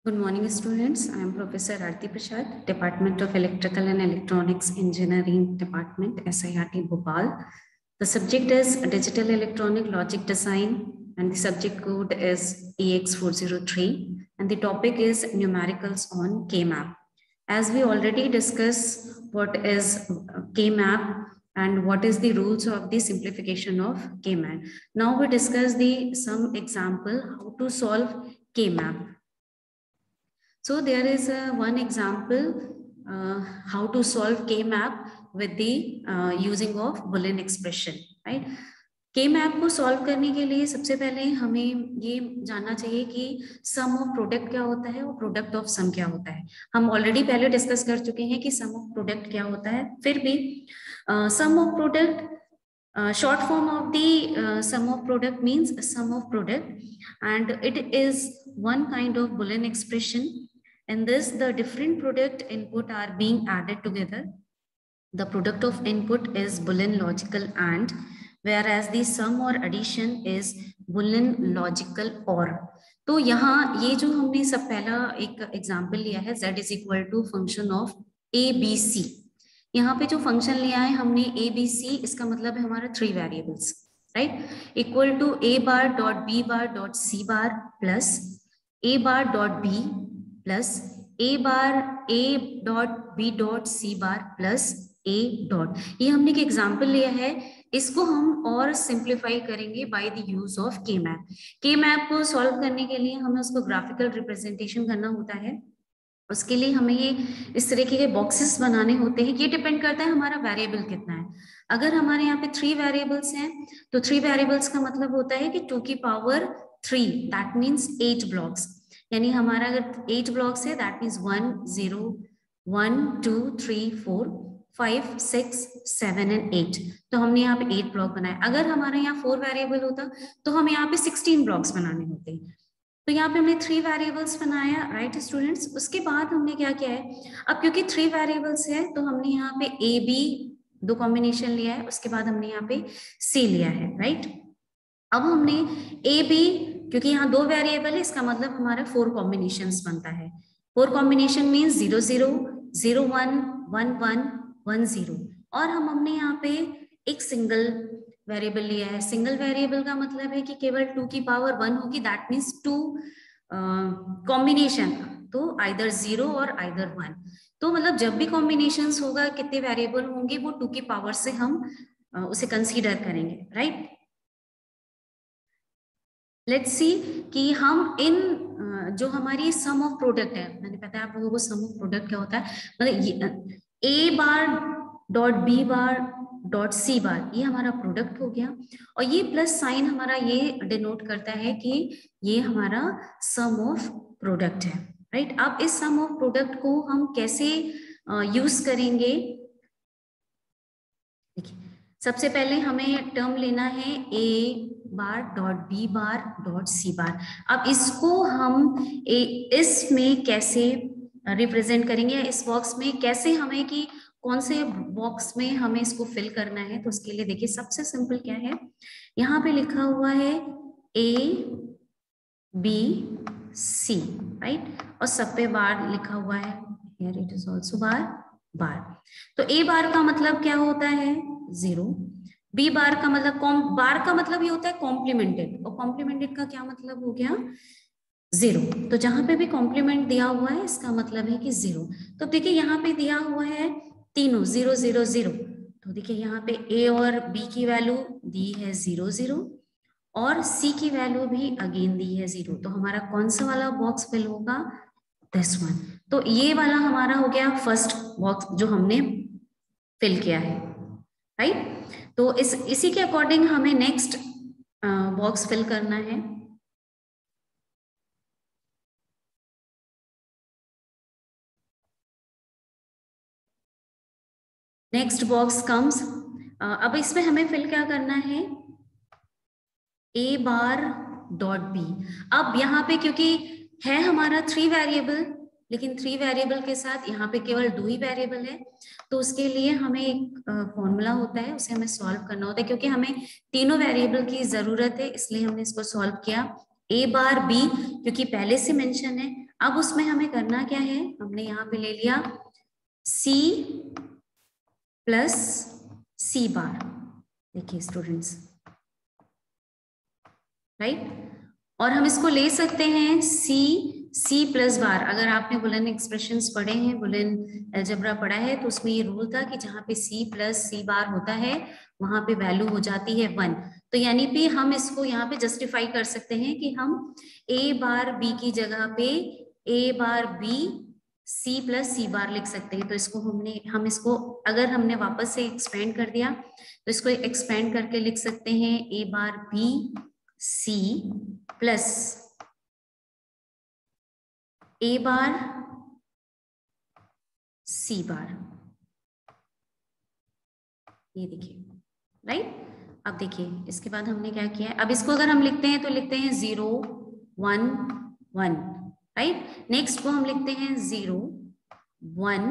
Good morning, students. I am Professor Arti Prasad, Department of Electrical and Electronics Engineering Department, SIRT Bhopal. The subject is Digital Electronic Logic Design, and the subject code is EX403, and the topic is Numericals on K-map. As we already discussed what is K-map and what is the rules of the simplification of K-map. Now we discuss some example how to solve K-map. So there is one example how to solve K-map with the using of Boolean expression, right? K-map को solve करने के लिए सबसे पहले हमें ये जानना चाहिए कि sum of product क्या होता है और product of sum क्या होता है. हम already पहले discuss कर चुके हैं कि sum of product क्या होता है. फिर भी sum of product short form of the sum of product means sum of product, and it is one kind of Boolean expression. In this, the different product input are being added together. The product of input is Boolean logical AND, whereas the sum or addition is Boolean logical OR. तो यहाँ ये जो हमने सब पहला एक example लिया है z is equal to function of ABC. यहाँ पे जो फंक्शन लिया है हमने ABC, इसका मतलब है हमारा 3 variables, right? Equal to a bar dot b bar dot c bar plus a bar dot b plus a bar a dot b dot c bar plus a dot. ये हमने एक एग्जाम्पल लिया है, इसको हम और सिंप्लीफाई करेंगे by the use of के मैप. के मैप को सॉल्व करने के लिए हमें उसको ग्राफिकल रिप्रेजेंटेशन करना होता है. उसके लिए हमें ये इस तरीके के बॉक्सेस बनाने होते हैं. ये डिपेंड करता है हमारा वेरिएबल कितना है. अगर हमारे यहाँ पे 3 वेरिएबल्स हैं तो 3 वेरिएबल्स का मतलब होता है कि 2 की पावर 3, दैट मीन्स 8 ब्लॉक्स. यानी हमारा अगर 8 ब्लॉक्स है दैट मीन्स 1 0 1 2 3 4 5 6 7 एंड 8. तो हमने यहाँ पे 8 ब्लॉक बनाए. अगर हमारा यहाँ 4 वेरिएबल होता तो हमें यहाँ पे 16 ब्लॉक्स बनाने होते. तो यहाँ पे हमने 3 वेरिएबल्स बनाया, राइट स्टूडेंट्स. उसके बाद हमने क्या किया है, अब क्योंकि 3 वेरिएबल्स है तो हमने यहाँ पे ए बी 2 कॉम्बिनेशन लिया है. उसके बाद हमने यहाँ पे सी लिया है, राइट. अब हमने ए बी, क्योंकि यहाँ 2 वेरिएबल है, इसका मतलब हमारा 4 कॉम्बिनेशंस बनता है. 4 कॉम्बिनेशन मीन्स 0 0 0 1 1 1 1 0. और हमने यहाँ पे एक सिंगल वेरिएबल लिया है. सिंगल वेरिएबल का मतलब है कि केवल 2 की पावर 1 होगी, दैट मीन्स 2 कॉम्बिनेशन, तो आइदर 0 और आइदर 1. तो मतलब जब भी कॉम्बिनेशंस होगा कितने वेरिएबल होंगे वो 2 की पावर से हम उसे कंसीडर करेंगे, राइट. लेट्स सी कि हम इन जो हमारी सम ऑफ प्रोडक्ट है, मैंने बताया आप लोगों को सम ऑफ प्रोडक्ट क्या होता है. मतलब A bar dot B bar dot C bar ये हमारा प्रोडक्ट हो गया, और ये प्लस साइन हमारा ये डिनोट करता है कि ये हमारा सम ऑफ प्रोडक्ट है, राइट. अब इस सम ऑफ प्रोडक्ट को हम कैसे यूज करेंगे, देखिए. सबसे पहले हमें टर्म लेना है A bar dot B bar dot C bar. अब इसको हम इसमें कैसे रिप्रेजेंट करेंगे, इस बॉक्स में कैसे, हमें कि कौन से बॉक्स में हमें इसको फिल करना है. तो उसके लिए देखिए सबसे सिंपल क्या है, यहाँ पे लिखा हुआ है ए बी सी, राइट, और सब पे बार लिखा हुआ है. हियर इट इज आल्सो बार बार. तो ए बार का मतलब क्या होता है, 0. बी बार का मतलब बार का मतलब ये होता है कॉम्प्लीमेंटेड, और कॉम्प्लीमेंटेड का क्या मतलब हो गया, 0. तो जहां पे भी कॉम्प्लीमेंट दिया हुआ है इसका मतलब है कि 0. तो देखिए यहाँ पे दिया हुआ है तीनों 0 0 0. तो देखिए यहाँ पे ए और बी की वैल्यू दी है 0 0 और सी की वैल्यू भी अगेन दी है 0. तो हमारा कौन सा वाला बॉक्स फिल होगा, दिस वन. तो ये वाला हमारा हो गया फर्स्ट बॉक्स जो हमने फिल किया है, राइट. तो इसी के अकॉर्डिंग हमें नेक्स्ट बॉक्स फिल करना है. नेक्स्ट बॉक्स कम्स, अब इसमें हमें फिल क्या करना है, ए बार डॉट बी. अब यहाँ पे क्योंकि है हमारा 3 वेरिएबल, लेकिन 3 वेरिएबल के साथ यहाँ पे केवल 2 ही वेरिएबल है, तो उसके लिए हमें एक फॉर्मूला होता है, उसे हमें सॉल्व करना होता है. क्योंकि हमें तीनों वेरिएबल की जरूरत है, इसलिए हमने इसको सॉल्व किया. ए बार बी क्योंकि पहले से मेंशन है, अब उसमें हमें करना क्या है, हमने यहाँ पे ले लिया C प्लस C बार। देखिए स्टूडेंट्स, राइट, और हम इसको ले सकते हैं C प्लस बार। अगर आपने बुलियन एक्सप्रेशंस पढ़े हैं, बुलियन अलजेब्रा पढ़ा है, तो उसमें ये रूल था कि जहाँ पे C प्लस C बार होता है वहां पे वैल्यू हो जाती है 1। तो यानी कि हम इसको यहाँ पे जस्टिफाई कर सकते हैं कि हम A बार B की जगह पे A bar B C plus C बार लिख सकते हैं। तो इसको हम इसको अगर हमने वापस से एक्सपेंड कर दिया तो इसको एक्सपेंड करके लिख सकते हैं A bar B C plus A bar C बार। ये देखिए, राइट। अब देखिए इसके बाद हमने क्या किया है, अब इसको अगर हम लिखते हैं तो लिखते हैं 0 1 1, राइट। नेक्स्ट को हम लिखते हैं 0 1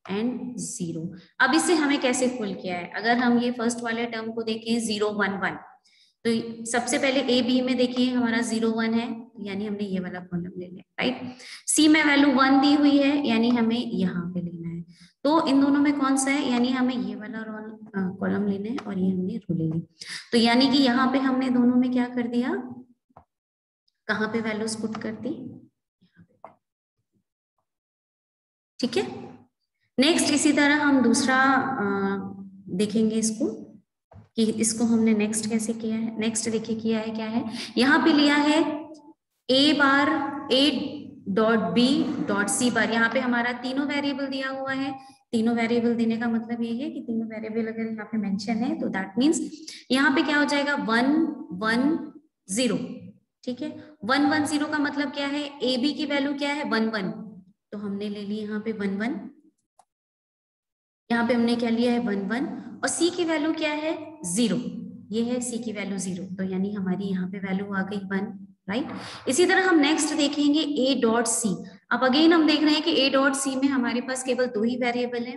एंड 0। अब इसे हमें कैसे फुल किया है, अगर हम ये फर्स्ट वाले टर्म को देखें 0 1 1, तो सबसे पहले ए बी में देखिए हमारा 0 1 है, यानी हमने ये वाला कॉलम ले लिया, राइट। सी में वैल्यू 1 दी हुई है, यानी हमें यहाँ पे लेना है। तो इन दोनों में कौन सा है, यानी हमें ये वाला कॉलम लेना है और ये हमने रो ले ली। तो यानी कि यहाँ पे हमने दोनों में क्या कर दिया, कहाँ पे वैल्यूज पुट कर दी, ठीक है। नेक्स्ट इसी तरह हम दूसरा देखेंगे इसको कि इसको हमने नेक्स्ट कैसे किया है। नेक्स्ट देखिए किया है क्या है, यहाँ पे लिया है A bar A dot B dot C बार। यहाँ पे हमारा तीनों वेरिएबल दिया हुआ है। तीनों वेरिएबल देने का मतलब ये है कि तीनों वेरिएबल अगर यहाँ पे मेंशन है तो दैट मीन्स यहाँ पे क्या हो जाएगा 1 1 0, ठीक है। 1 1 0 का मतलब क्या है, A B की वैल्यू क्या है 1 1, तो हमने ले ली यहाँ पे 1 1, यहाँ पे हमने क्या लिया है 1 1, और C की वैल्यू क्या है 0, ये है C की वैल्यू 0, तो यानी हमारी यहाँ पे वैल्यू आ गई 1, राइट। इसी तरह हम नेक्स्ट देखेंगे A डॉट C। अब अगेन हम देख रहे हैं कि A डॉट C में हमारे पास केवल 2 ही वेरिएबल है,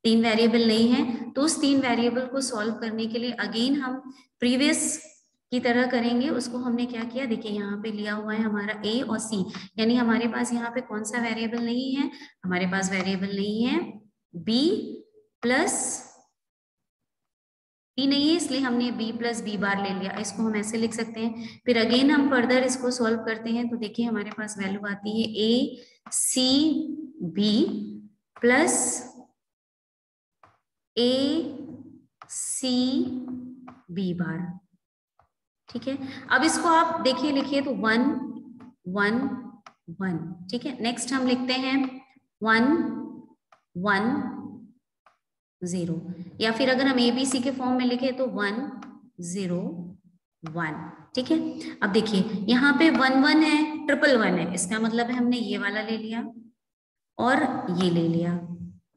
3 वेरिएबल नहीं है। तो उस 3 वेरिएबल को सॉल्व करने के लिए अगेन हम प्रीवियस की तरह करेंगे। उसको हमने क्या किया, देखिए यहाँ पे लिया हुआ है हमारा A और C, यानी हमारे पास यहाँ पे कौन सा वेरिएबल नहीं है, हमारे पास वेरिएबल नहीं है B प्लस B नहीं है, इसलिए हमने B प्लस B बार ले लिया। इसको हम ऐसे लिख सकते हैं। फिर अगेन हम फर्दर इसको सॉल्व करते हैं तो देखिए हमारे पास वैल्यू आती है A C B plus A C B बार, ठीक है। अब इसको आप देखिए लिखिए तो 1 1 1, ठीक है। नेक्स्ट हम लिखते हैं 1 1 0, या फिर अगर हम ABC के फॉर्म में लिखे तो 1 0 1, ठीक है। अब देखिए यहाँ पे 1 1 है, 1 1 1 है, इसका मतलब है हमने ये वाला ले लिया और ये ले लिया,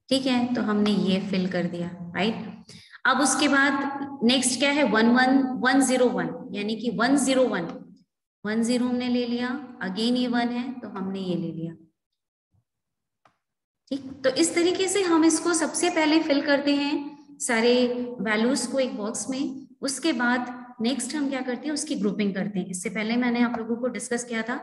ठीक है। तो हमने ये फिल कर दिया, राइट। अब उसके बाद नेक्स्ट क्या है 1 1 1 0 1, यानी कि 1 0 1 1 0 हमने ले लिया, अगेन ये 1 है तो हमने ये ले लिया, ठीक। तो इस तरीके से हम इसको सबसे पहले फिल करते हैं सारे वैल्यूज को एक बॉक्स में। उसके बाद नेक्स्ट हम क्या करते हैं, उसकी ग्रुपिंग करते हैं। इससे पहले मैंने आप लोगों को डिस्कस किया था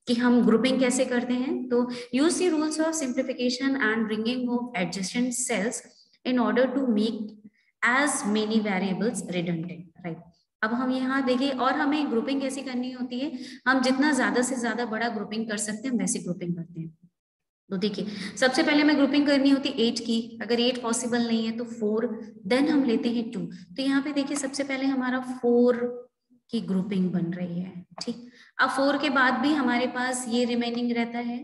कि हम ग्रुपिंग कैसे करते हैं। तो use the rules of simplification and bringing of adjacent cells in order to make as many variables redundant, right. अब हम यहाँ देखिए, और हमें ग्रुपिंग कैसे करनी होती है, हम जितना ज्यादा से ज्यादा बड़ा ग्रुपिंग कर सकते हैं वैसे ग्रुपिंग करते हैं। तो देखिए सबसे पहले हमें ग्रुपिंग करनी होती है 8 की, अगर 8 पॉसिबल नहीं है तो 4, देन हम लेते हैं 2। तो यहाँ पे देखिए सबसे पहले हमारा 4 की ग्रुपिंग बन रही है, ठीक। अब 4 के बाद भी हमारे पास ये रिमेनिंग रहता है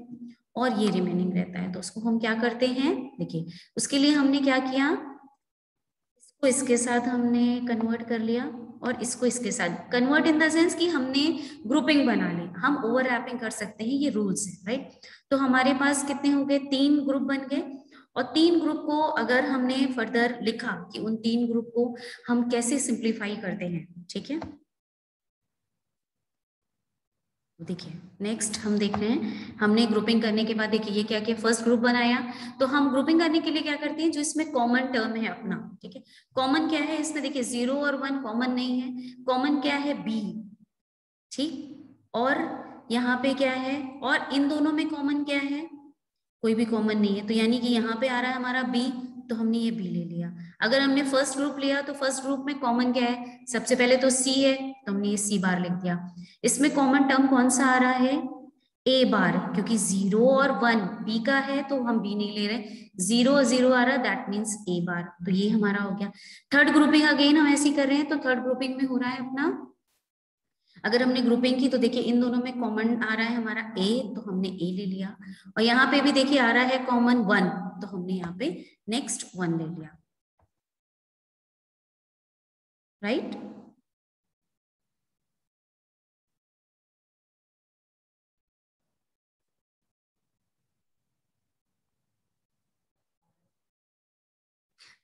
और ये रिमेनिंग रहता है, तो उसको हम क्या करते हैं, देखिए उसके लिए हमने क्या किया, इसको इसके साथ हमने कन्वर्ट कर लिया और इसको इसके साथ कन्वर्ट इन द सेंस कि हमने ग्रुपिंग बना ली। हम ओवरलैपिंग कर सकते हैं, ये रूल्स है, राइट। तो हमारे पास कितने हो गए, 3 ग्रुप बन गए, और 3 ग्रुप को अगर हमने फर्दर लिखा कि उन 3 ग्रुप को हम कैसे सिंप्लीफाई करते हैं, ठीक है। देखिए नेक्स्ट हम देख रहे हैं, हमने ग्रुपिंग करने के बाद देखिए ये क्या किया, फर्स्ट ग्रुप बनाया। तो हम ग्रुपिंग करने के लिए क्या करते हैं, जो इसमें कॉमन टर्म है अपना, ठीक है। कॉमन क्या है इसमें, देखिए 0 और 1 कॉमन नहीं है, कॉमन क्या है B, ठीक। और यहाँ पे क्या है, और इन दोनों में कॉमन क्या है, कोई भी कॉमन नहीं है, तो यानी कि यहाँ पे आ रहा है हमारा बी, तो हमने ये बी ले लिया। अगर हमने फर्स्ट ग्रुप लिया तो फर्स्ट ग्रुप में कॉमन क्या है, सबसे पहले तो सी है, तो हमने ये सी बार लिख दिया। इसमें कॉमन टर्म कौन सा आ रहा है, ए बार, क्योंकि 0 और 1 बी का है तो हम बी नहीं ले रहे, 0 0 आ रहा, दैट मीन्स ए बार, तो ये हमारा हो गया। थर्ड ग्रुपिंग अगेन हम ऐसे ही कर रहे हैं, तो थर्ड ग्रुपिंग में हो रहा है अपना, अगर हमने ग्रुपिंग की तो देखिए इन दोनों में कॉमन आ रहा है हमारा ए, तो हमने ए ले लिया, और यहाँ पे भी देखिए आ रहा है कॉमन 1, तो हमने यहाँ पे नेक्स्ट 1 ले लिया, राइट।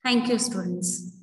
Thank you students.